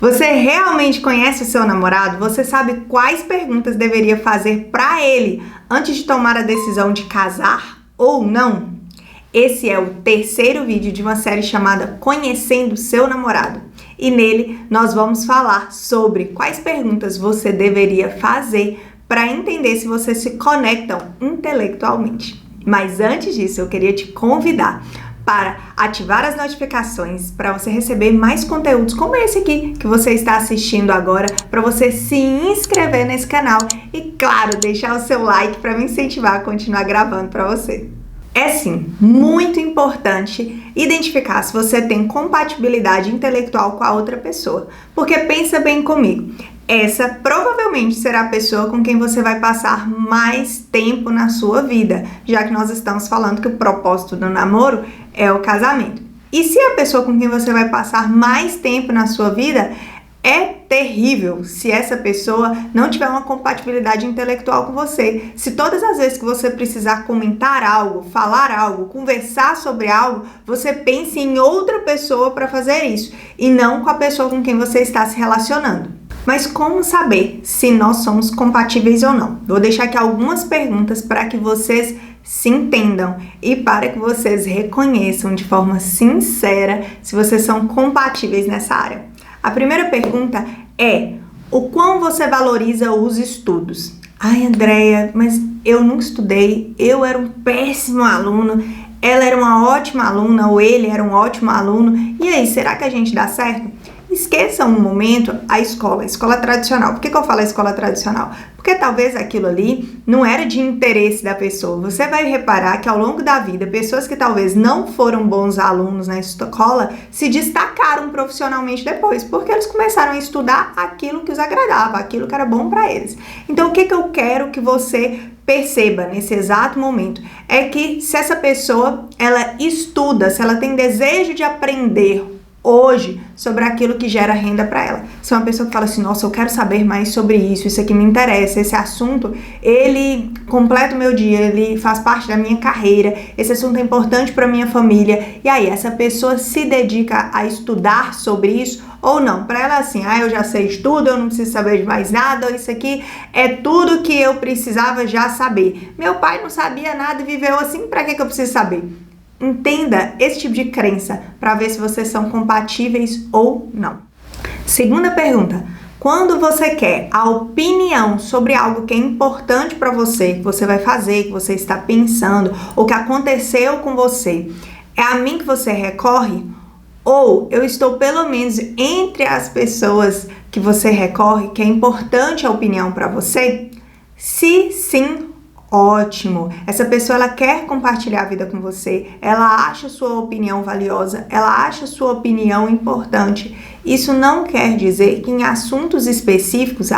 Você realmente conhece o seu namorado? Você sabe quais perguntas deveria fazer para ele antes de tomar a decisão de casar ou não? Esse é o terceiro vídeo de uma série chamada Conhecendo Seu Namorado. E nele nós vamos falar sobre quais perguntas você deveria fazer para entender se vocês se conectam intelectualmente. Mas antes disso, eu queria te convidar para ativar as notificações, para você receber mais conteúdos como esse aqui que você está assistindo agora, para você se inscrever nesse canal e, claro, deixar o seu like para me incentivar a continuar gravando para você. É sim muito importante identificar se você tem compatibilidade intelectual com a outra pessoa, porque pensa bem comigo, essa provavelmente será a pessoa com quem você vai passar mais tempo na sua vida, já que nós estamos falando que o propósito do namoro é o casamento. E se a pessoa com quem você vai passar mais tempo na sua vida é terrível se essa pessoa não tiver uma compatibilidade intelectual com você. Se todas as vezes que você precisar comentar algo, falar algo, conversar sobre algo, você pense em outra pessoa para fazer isso e não com a pessoa com quem você está se relacionando. Mas como saber se nós somos compatíveis ou não? Vou deixar aqui algumas perguntas para que vocês se entendam e para que vocês reconheçam de forma sincera se vocês são compatíveis nessa área. A primeira pergunta é: o quão você valoriza os estudos? Ai, Andréia, mas eu nunca estudei, eu era um péssimo aluno, ela era uma ótima aluna ou ele era um ótimo aluno. E aí, será que a gente dá certo? Esqueça um momento a escola tradicional. Por que eu falo a escola tradicional? Porque talvez aquilo ali não era de interesse da pessoa. Você vai reparar que ao longo da vida, pessoas que talvez não foram bons alunos na escola se destacaram profissionalmente depois, porque eles começaram a estudar aquilo que os agradava, aquilo que era bom para eles. Então, o que eu quero que você perceba nesse exato momento é que se essa pessoa, ela estuda, se ela tem desejo de aprender hoje sobre aquilo que gera renda para ela. Se é uma pessoa que fala assim, nossa, eu quero saber mais sobre isso aqui me interessa, esse assunto, ele completa o meu dia, ele faz parte da minha carreira, esse assunto é importante para minha família, e aí essa pessoa se dedica a estudar sobre isso ou não? Para ela assim, eu já sei de tudo, eu não preciso saber de mais nada, isso aqui é tudo que eu precisava já saber. Meu pai não sabia nada e viveu assim, para que eu preciso saber? Entenda esse tipo de crença para ver se vocês são compatíveis ou não. Segunda pergunta: quando você quer a opinião sobre algo que é importante para você, que você vai fazer, que você está pensando, ou que aconteceu com você, é a mim que você recorre? Ou eu estou pelo menos entre as pessoas que você recorre, que é importante a opinião para você? Se sim, ótimo, essa pessoa ela quer compartilhar a vida com você, ela acha sua opinião valiosa, ela acha sua opinião importante. Isso não quer dizer que em assuntos específicos,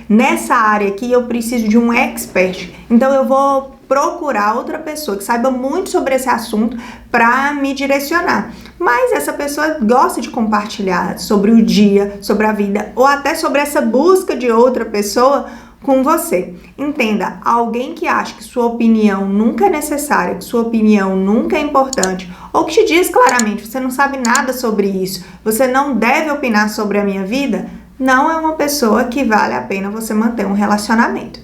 nessa área aqui eu preciso de um expert, então eu vou procurar outra pessoa que saiba muito sobre esse assunto para me direcionar. Mas essa pessoa gosta de compartilhar sobre o dia, sobre a vida, ou até sobre essa busca de outra pessoa com você. Entenda, alguém que acha que sua opinião nunca é necessária, que sua opinião nunca é importante, ou que te diz claramente, você não sabe nada sobre isso, você não deve opinar sobre a minha vida, não é uma pessoa que vale a pena você manter um relacionamento.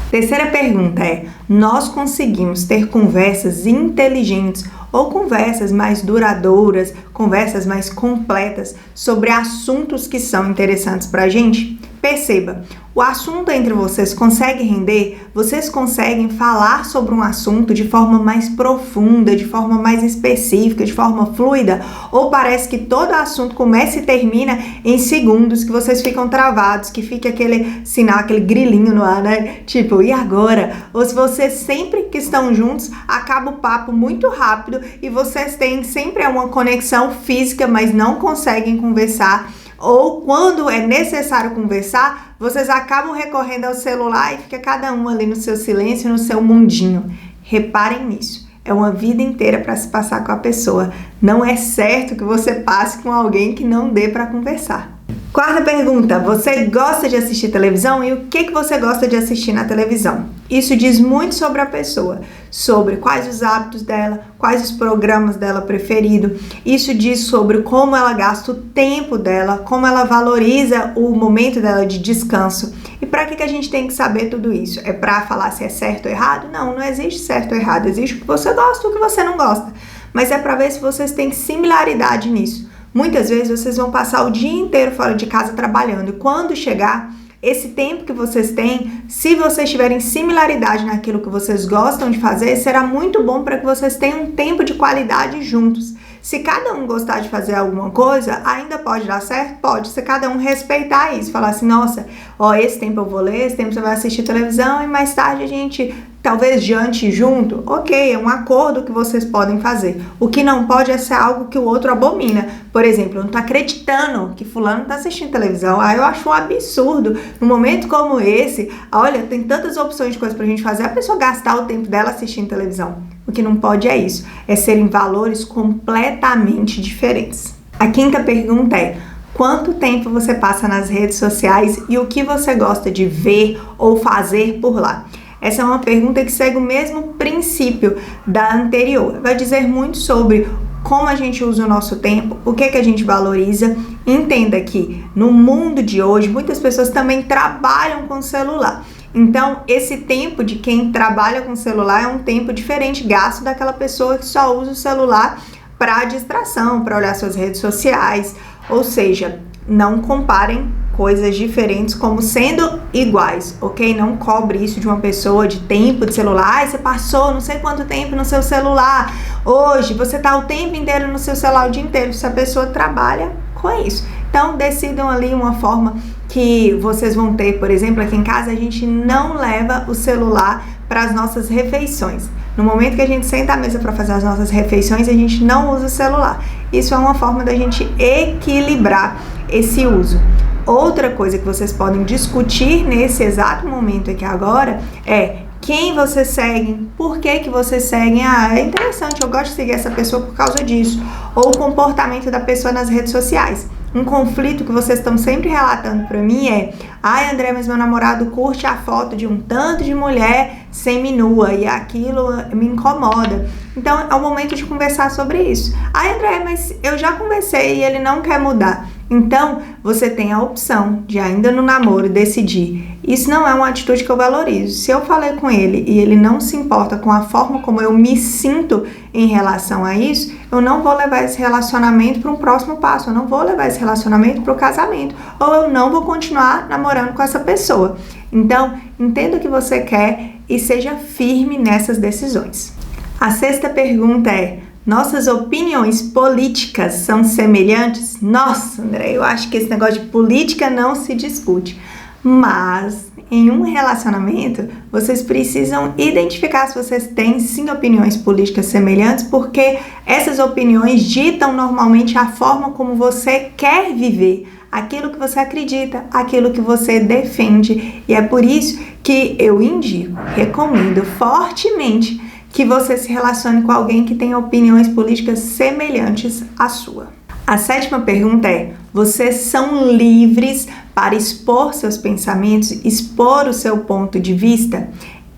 Terceira pergunta é: nós conseguimos ter conversas inteligentes ou conversas mais duradouras, conversas mais completas sobre assuntos que são interessantes pra gente? Perceba, o assunto entre vocês consegue render? Vocês conseguem falar sobre um assunto de forma mais profunda, de forma mais específica, de forma fluida? Ou parece que todo assunto começa e termina em segundos, que vocês ficam travados, que fica aquele sinal, aquele grilinho no ar, né? Tipo, e agora? Ou se vocês sempre que estão juntos, acaba o papo muito rápido e vocês têm sempre uma conexão física, mas não conseguem conversar. Ou quando é necessário conversar, vocês acabam recorrendo ao celular e fica cada um ali no seu silêncio, no seu mundinho. Reparem nisso. É uma vida inteira para se passar com a pessoa. Não é certo que você passe com alguém que não dê para conversar. Quarta pergunta, você gosta de assistir televisão e o que você gosta de assistir na televisão? Isso diz muito sobre a pessoa, sobre quais os hábitos dela, quais os programas dela preferidos. Isso diz sobre como ela gasta o tempo dela, como ela valoriza o momento dela de descanso. E para que a gente tem que saber tudo isso? É para falar se é certo ou errado? Não, não existe certo ou errado, existe o que você gosta e o que você não gosta. Mas é para ver se vocês têm similaridade nisso. Muitas vezes vocês vão passar o dia inteiro fora de casa trabalhando e quando chegar, esse tempo que vocês têm, se vocês tiverem similaridade naquilo que vocês gostam de fazer, será muito bom para que vocês tenham um tempo de qualidade juntos. Se cada um gostar de fazer alguma coisa, ainda pode dar certo? Pode, se cada um respeitar isso, falar assim, nossa, ó, esse tempo eu vou ler, esse tempo você vai assistir televisão e mais tarde a gente talvez jante junto, ok, é um acordo que vocês podem fazer. O que não pode é ser algo que o outro abomina. Por exemplo, eu não tô acreditando que fulano tá assistindo televisão. Eu acho um absurdo. Num momento como esse, olha, tem tantas opções de coisas pra gente fazer, a pessoa gastar o tempo dela assistindo televisão. O que não pode é isso, é serem valores completamente diferentes. A quinta pergunta é, quanto tempo você passa nas redes sociais e o que você gosta de ver ou fazer por lá? Essa é uma pergunta que segue o mesmo princípio da anterior. Vai dizer muito sobre como a gente usa o nosso tempo, o que a gente valoriza. Entenda que no mundo de hoje, muitas pessoas também trabalham com celular. Então, esse tempo de quem trabalha com celular é um tempo diferente, gasto daquela pessoa que só usa o celular para distração, para olhar suas redes sociais. Ou seja, não comparem coisas diferentes como sendo iguais, ok? Não cobre isso de uma pessoa de tempo de celular. Você passou não sei quanto tempo no seu celular. Hoje você tá o tempo inteiro no seu celular o dia inteiro. Se a pessoa trabalha com isso. Então decidam ali uma forma que vocês vão ter. Por exemplo, aqui em casa a gente não leva o celular para as nossas refeições. No momento que a gente senta à mesa para fazer as nossas refeições, a gente não usa o celular. Isso é uma forma da gente equilibrar esse uso. Outra coisa que vocês podem discutir nesse exato momento aqui agora é quem vocês seguem, por que vocês seguem. É interessante, eu gosto de seguir essa pessoa por causa disso. Ou o comportamento da pessoa nas redes sociais. Um conflito que vocês estão sempre relatando pra mim é: ai, André, mas meu namorado curte a foto de um tanto de mulher seminua e aquilo me incomoda. Então é o momento de conversar sobre isso. Ai, André, mas eu já conversei e ele não quer mudar. Então você tem a opção de ainda no namoro decidir. Isso não é uma atitude que eu valorizo. Se eu falei com ele e ele não se importa com a forma como eu me sinto em relação a isso, eu não vou levar esse relacionamento para um próximo passo, eu não vou levar esse relacionamento para o casamento, ou eu não vou continuar namorando com essa pessoa. Então, entenda o que você quer e seja firme nessas decisões. A sexta pergunta é: nossas opiniões políticas são semelhantes? Nossa, André, eu acho que esse negócio de política não se discute. Mas em um relacionamento, vocês precisam identificar se vocês têm sim opiniões políticas semelhantes, porque essas opiniões ditam normalmente a forma como você quer viver, aquilo que você acredita, aquilo que você defende. E é por isso que eu indico, recomendo fortemente que você se relacione com alguém que tenha opiniões políticas semelhantes à sua. A sétima pergunta é: vocês são livres para expor seus pensamentos, expor o seu ponto de vista?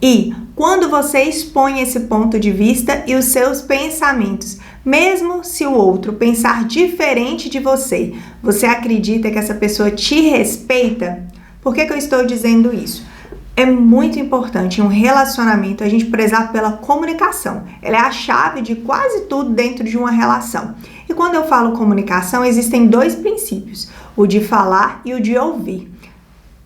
E quando você expõe esse ponto de vista e os seus pensamentos, mesmo se o outro pensar diferente de você, você acredita que essa pessoa te respeita? Por que eu estou dizendo isso? É muito importante em um relacionamento a gente prezar pela comunicação. Ela é a chave de quase tudo dentro de uma relação. E quando eu falo comunicação, existem dois princípios: o de falar e o de ouvir.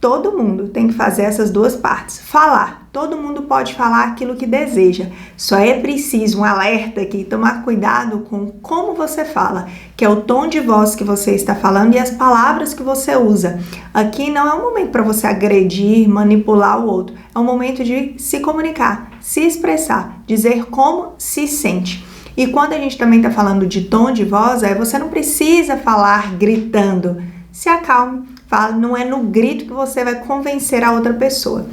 Todo mundo tem que fazer essas duas partes. Falar. Todo mundo pode falar aquilo que deseja. Só é preciso um alerta aqui, tomar cuidado com como você fala, que é o tom de voz que você está falando e as palavras que você usa. Aqui não é um momento para você agredir, manipular o outro. É um momento de se comunicar, se expressar, dizer como se sente. E quando a gente também está falando de tom de voz, você não precisa falar gritando. Se acalme. Fala, não é no grito que você vai convencer a outra pessoa.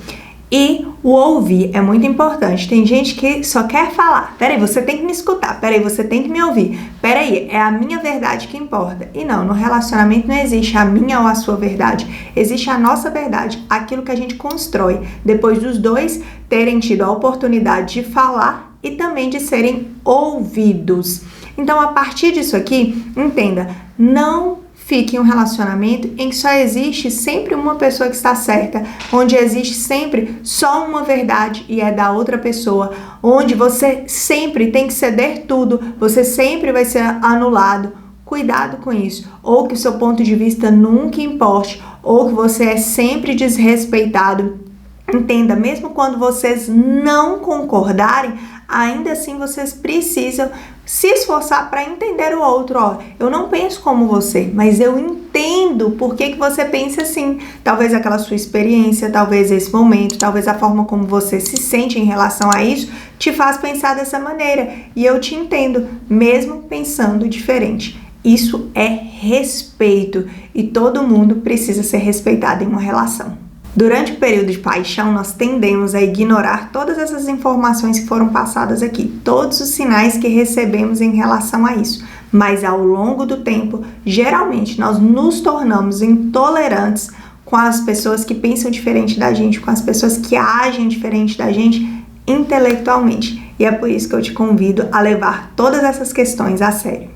E o ouvir é muito importante. Tem gente que só quer falar. Peraí, você tem que me escutar. Peraí, você tem que me ouvir. Peraí, é a minha verdade que importa. E não, no relacionamento não existe a minha ou a sua verdade. Existe a nossa verdade, aquilo que a gente constrói depois dos dois terem tido a oportunidade de falar e também de serem ouvidos. Então, a partir disso aqui, entenda, não fique em um relacionamento em que só existe sempre uma pessoa que está certa, onde existe sempre só uma verdade e é da outra pessoa, onde você sempre tem que ceder tudo, você sempre vai ser anulado. Cuidado com isso, ou que o seu ponto de vista nunca importe, ou que você é sempre desrespeitado. Entenda, mesmo quando vocês não concordarem, ainda assim vocês precisam se esforçar para entender o outro. Ó, eu não penso como você, mas eu entendo por que você pensa assim. Talvez aquela sua experiência, talvez esse momento, talvez a forma como você se sente em relação a isso te faz pensar dessa maneira. E eu te entendo, mesmo pensando diferente. Isso é respeito e todo mundo precisa ser respeitado em uma relação. Durante o período de paixão, nós tendemos a ignorar todas essas informações que foram passadas aqui, todos os sinais que recebemos em relação a isso. Mas ao longo do tempo, geralmente nós nos tornamos intolerantes com as pessoas que pensam diferente da gente, com as pessoas que agem diferente da gente intelectualmente. E é por isso que eu te convido a levar todas essas questões a sério.